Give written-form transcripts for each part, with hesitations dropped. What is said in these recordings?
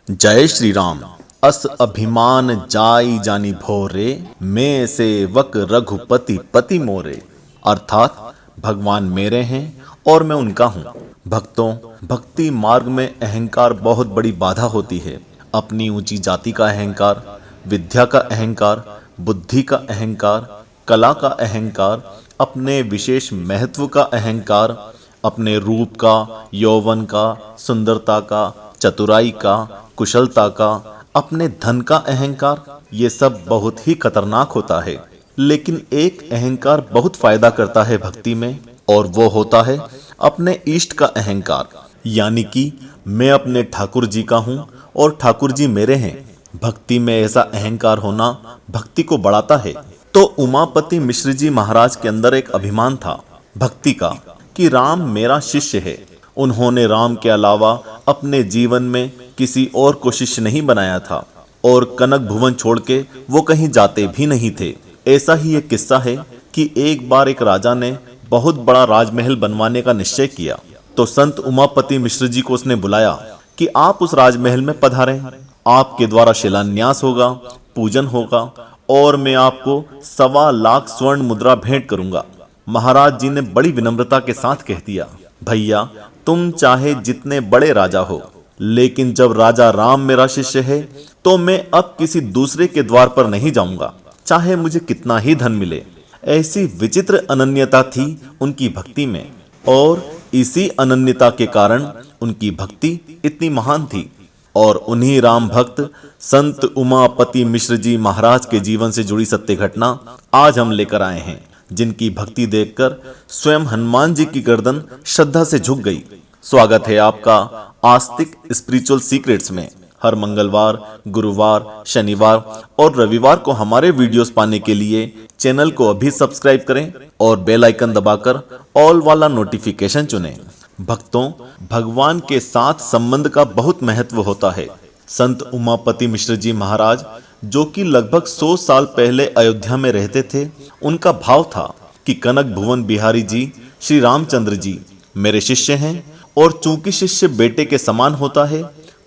जय श्री राम। अस अभिमान जाई जानी भोरे, मैं सेवक रघुपति पति मोरे। अर्थात भगवान मेरे हैं और मैं उनका हूँ। भक्तों, भक्ति मार्ग में अहंकार बहुत बड़ी बाधा होती है। अपनी ऊंची जाति का अहंकार, विद्या का अहंकार, बुद्धि का अहंकार, कला का अहंकार, अपने विशेष महत्व का अहंकार, अपने रूप का, यौवन का, सुंदरता का, चतुराई का, कुशलता का, अपने धन का अहंकार, ये सब बहुत ही खतरनाक होता है। लेकिन एक अहंकार बहुत फायदा करता है भक्ति में, और वो होता है अपने इष्ट का अहंकार। यानी कि मैं अपने ठाकुर जी का हूँ और ठाकुर जी मेरे हैं। भक्ति में ऐसा अहंकार होना भक्ति को बढ़ाता है। तो उमापति मिश्र जी महाराज के अंदर एक अभिमान था भक्ति का कि राम मेरा शिष्य है। उन्होंने राम के अलावा अपने जीवन में किसी और को शिष्य नहीं बनाया था, और कनक भुवन छोड़ के वो कहीं जाते भी नहीं थे। ऐसा ही एक किस्सा है कि एक बार एक राजा ने बहुत बड़ा राजमहल बनवाने का निश्चय किया। तो संत उमापति मिश्र जी को उसने बुलाया कि आप उस राजमहल में पधारें, आपके द्वारा शिलान्यास होगा, पूजन होगा, और मैं आपको 1.25 लाख स्वर्ण मुद्रा भेंट करूंगा। महाराज जी ने बड़ी विनम्रता के साथ कह दिया, भैया तुम चाहे जितने बड़े राजा हो, लेकिन जब राजा राम मेरा शिष्य है तो मैं अब किसी दूसरे के द्वार पर नहीं जाऊंगा, चाहे मुझे कितना ही धन मिले। ऐसी विचित्र अनन्यता थी उनकी भक्ति में, और इसी अनन्यता के कारण उनकी भक्ति इतनी महान थी। और उन्हीं राम भक्त संत उमापति मिश्र जी महाराज के जीवन से जुड़ी सत्य घटना आज हम लेकर आए हैं, जिनकी भक्ति देखकर स्वयं हनुमान जी की गर्दन श्रद्धा से झुक गई। स्वागत है आपका आस्तिक स्पिरिचुअल सीक्रेट्स में। हर मंगलवार, गुरुवार, शनिवार और रविवार को हमारे वीडियोस पाने के लिए चैनल को अभी सब्सक्राइब करें और बेल आइकन दबाकर ऑल वाला नोटिफिकेशन चुनें। भक्तों, भगवान के साथ संबंध का बहुत महत्व होता है। संत उमापति मिश्र जी महाराज, जो कि लगभग 100 साल पहले अयोध्या में रहते थे, उनका भाव था कि कनक भुवन बिहारी जी श्री रामचंद्र जी मेरे शिष्य हैं, और चूंकि शिष्य बेटे के समान होता है,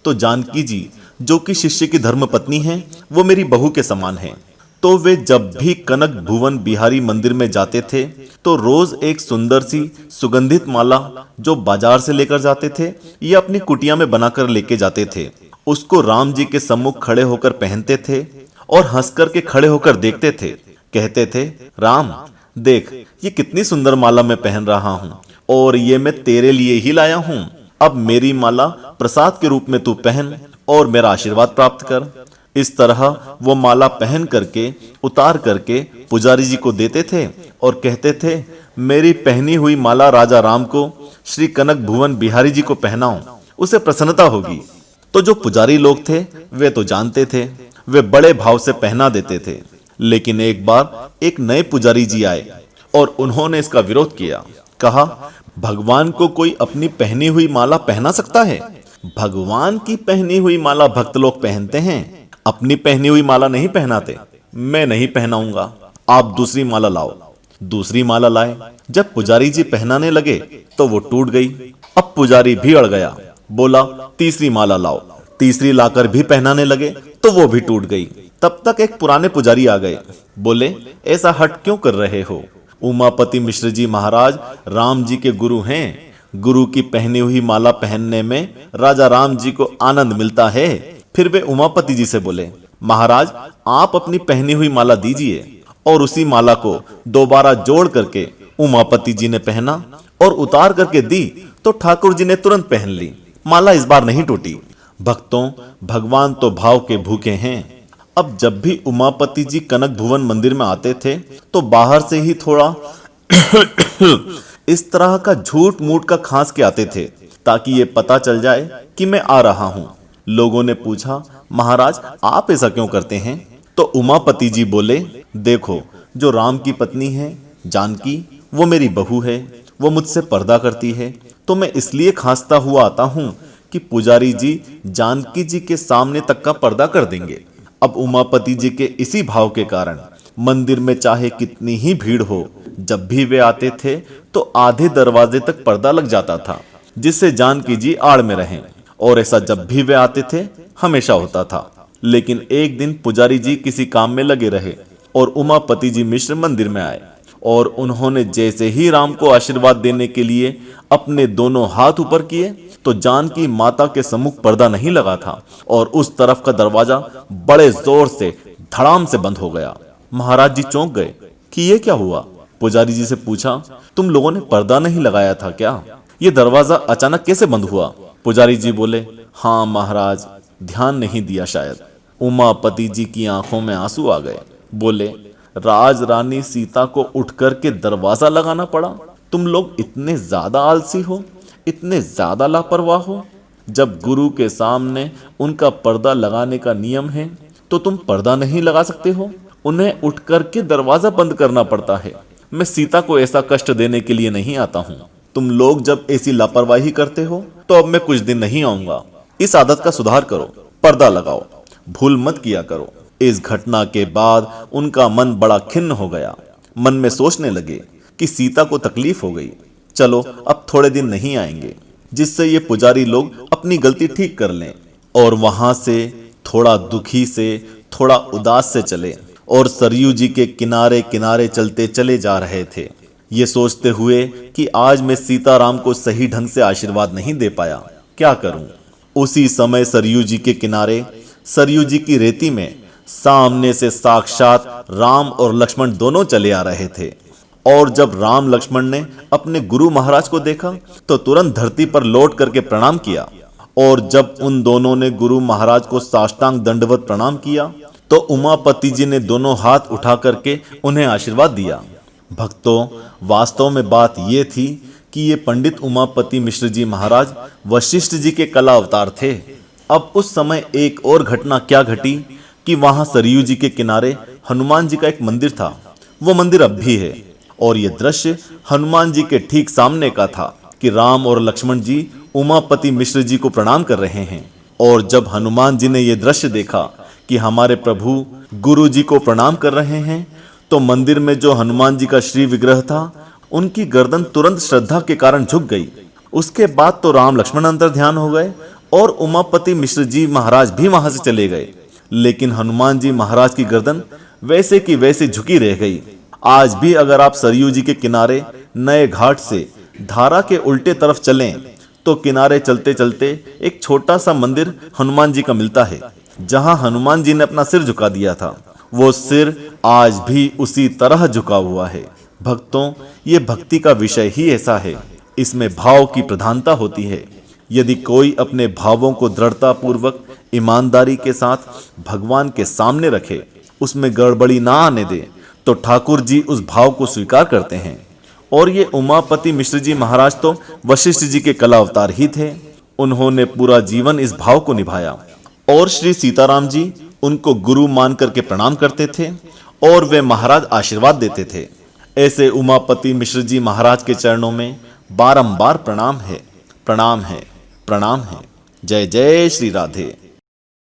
तो जानकी जी जो कि शिष्य की धर्म पत्नी हैं, वो मेरी बहू के समान हैं। तो वे जब भी कनक भुवन बिहारी मंदिर में जाते थे तो रोज एक सुंदर सी सुगंधित माला जो बाजार से लेकर जाते थे या अपनी कुटिया में बनाकर लेके जाते थे, उसको राम जी के सम्मुख खड़े होकर पहनते थे और हंस कर के खड़े होकर देखते थे। कहते थे, राम देख, ये कितनी सुंदर माला मैं पहन रहा हूँ, और ये मैं तेरे लिए ही लाया हूँ। अब मेरी माला प्रसाद के रूप में तू पहन और मेरा आशीर्वाद प्राप्त कर। इस तरह वो माला पहन करके, उतार करके पुजारी जी को देते थे और कहते थे, मेरी पहनी हुई माला राजा राम को श्री कनक भुवन बिहारी जी को पहनाओ, उसे प्रसन्नता होगी। तो जो पुजारी लोग थे वे तो जानते थे, वे बड़े भाव से पहना देते थे। लेकिन एक बार एक नए पुजारी जी आए और उन्होंने इसका विरोध किया। कहा, भगवान को कोई अपनी पहनी हुई माला पहना सकता है? भगवान की पहनी हुई माला भक्त लोग पहनते हैं, अपनी पहनी हुई माला नहीं पहनाते। मैं नहीं पहनाऊंगा, आप दूसरी माला लाओ। दूसरी माला लाए। जब पुजारी जी पहनाने लगे तो वो टूट गई। अब पुजारी भी अड़ गया, बोला, तीसरी माला लाओ। तीसरी लाकर भी पहनाने लगे तो वो भी टूट गई। तब तक एक पुराने पुजारी आ गए, बोले, ऐसा हट क्यों कर रहे हो? उमापति मिश्र जी महाराज राम जी के गुरु हैं। गुरु की पहनी हुई माला पहनने में राजा राम जी को आनंद मिलता है। फिर वे उमापति जी से बोले, महाराज आप अपनी पहनी हुई माला दीजिए। और उसी माला को दोबारा जोड़ करके उमापति जी ने पहना और उतार करके दी तो ठाकुर जी ने तुरंत पहन ली। माला इस बार नहीं टूटी। भक्तों, भगवान तो भाव के भूखे हैं। अब जब भी उमापति जी कनक भुवन मंदिर में आते थे तो बाहर से ही थोड़ा इस तरह का झूठ मूठ का खांस के आते थे, ताकि ये पता चल जाए कि मैं आ रहा हूं। लोगों ने पूछा, महाराज आप ऐसा क्यों करते हैं? तो उमापति जी बोले, देखो, जो राम की पत्नी है जानकी, वो मेरी बहू है, वो मुझसे पर्दा करती है, तो मैं इसलिए खांसता हुआ आता हूं कि पुजारी जी जानकी जी के सामने तक का पर्दा कर देंगे। अब उमापति जी के इसी भाव के कारण मंदिर में चाहे कितनी ही भीड़ हो, जब भी वे आते थे तो आधे दरवाजे तक पर्दा लग जाता था, जिससे जानकी जी आड़ में रहें। और ऐसा जब भी वे आते थे हमेशा होता था। लेकिन एक दिन पुजारी जी किसी काम में लगे रहे और उमापति जी मिश्र मंदिर में आए, और उन्होंने जैसे ही राम को आशीर्वाद देने के लिए अपने दोनों हाथ ऊपर किए तो जानकी माता के सम्मुख पर्दा नहीं लगा था और उस तरफ का दरवाजा बड़े जोर से धड़ाम से बंद हो गया। महाराज जी चौंक गए कि ये क्या हुआ। पुजारी जी से पूछा, तुम लोगों ने पर्दा नहीं लगाया था क्या? ये दरवाजा अचानक कैसे बंद हुआ? पुजारी जी बोले, हाँ महाराज, ध्यान नहीं दिया शायद। उमापति जी की आंखों में आंसू आ गए। बोले, राज रानी सीता को उठ करके दरवाजा लगाना पड़ा? तुम लोग इतने ज्यादा आलसी हो, इतने ज्यादा लापरवाह हो। जब गुरु के सामने उनका पर्दा लगाने का नियम है तो तुम पर्दा नहीं लगा सकते हो? उन्हें उठ करके दरवाजा बंद करना पड़ता है। मैं सीता को ऐसा कष्ट देने के लिए नहीं आता हूँ। तुम लोग जब ऐसी लापरवाही करते हो तो अब मैं कुछ दिन नहीं आऊंगा। इस आदत का सुधार करो, पर्दा लगाओ, भूल मत किया करो। इस घटना के बाद उनका मन बड़ा खिन्न हो गया। मन में सोचने लगे कि सीता को तकलीफ हो गई, चलो अब थोड़े दिन नहीं आएंगे, जिससे ये पुजारी लोग अपनी गलती ठीक कर लें। और वहां से थोड़ा दुखी से, थोड़ा उदास से चले और सरयू जी के किनारे किनारे चलते चले जा रहे थे, ये सोचते हुए कि आज मैं सीताराम को सही ढंग से आशीर्वाद नहीं दे पाया, क्या करूं। उसी समय सरयू जी के किनारे, सरयू जी की रेती में सामने से साक्षात राम और लक्ष्मण दोनों चले आ रहे थे। और जब राम लक्ष्मण ने अपने गुरु महाराज को देखा तो तुरंत धरती पर लौट करके प्रणाम किया। और जब उन दोनों ने गुरु महाराज को साष्टांग दंडवत प्रणाम किया तो उमापति जी ने दोनों हाथ उठा करके उन्हें आशीर्वाद दिया। भक्तों, वास्तव में बात यह थी कि ये पंडित उमापति मिश्र जी महाराज वशिष्ठ जी के कला अवतार थे। अब उस समय एक और घटना क्या घटी कि वहां सरयू जी के किनारे हनुमान जी का एक मंदिर था। वो मंदिर अब भी है और यह दृश्य हनुमान जी के ठीक सामने का था कि राम और लक्ष्मण जी उमापति मिश्र जी को प्रणाम कर रहे हैं। और जब हनुमान जी ने यह दृश्य देखा कि हमारे प्रभु गुरु जी को प्रणाम कर रहे हैं तो मंदिर में जो हनुमान जी का श्री विग्रह था उनकी गर्दन तुरंत श्रद्धा के कारण झुक गई। उसके बाद तो राम लक्ष्मण अंतर ध्यान हो गए और उमापति मिश्र जी महाराज भी वहां से चले गए, लेकिन हनुमान जी महाराज की गर्दन वैसे की वैसे झुकी रह गई। आज भी अगर आप सरयू जी के किनारे नए घाट से धारा के उल्टे तरफ चलें तो किनारे चलते चलते एक छोटा सा मंदिर हनुमान जी का मिलता है, जहां हनुमान जी ने अपना सिर झुका दिया था। वो सिर आज भी उसी तरह झुका हुआ है। भक्तों, ये भक्ति का विषय ही ऐसा है, इसमें भाव की प्रधानता होती है। यदि कोई अपने भावों को दृढ़ता पूर्वक ईमानदारी के साथ भगवान के सामने रखे, उसमें गड़बड़ी ना आने दे, तो ठाकुर जी उस भाव को स्वीकार करते हैं। और ये उमापति मिश्र जी महाराज तो वशिष्ठ जी के कला अवतार ही थे। उन्होंने पूरा जीवन इस भाव को निभाया और श्री सीताराम जी उनको गुरु मान करके प्रणाम करते थे और वे महाराज आशीर्वाद देते थे। ऐसे उमापति मिश्र जी महाराज के चरणों में बारंबार प्रणाम है, प्रणाम है, प्रणाम है। जय जय श्री राधे।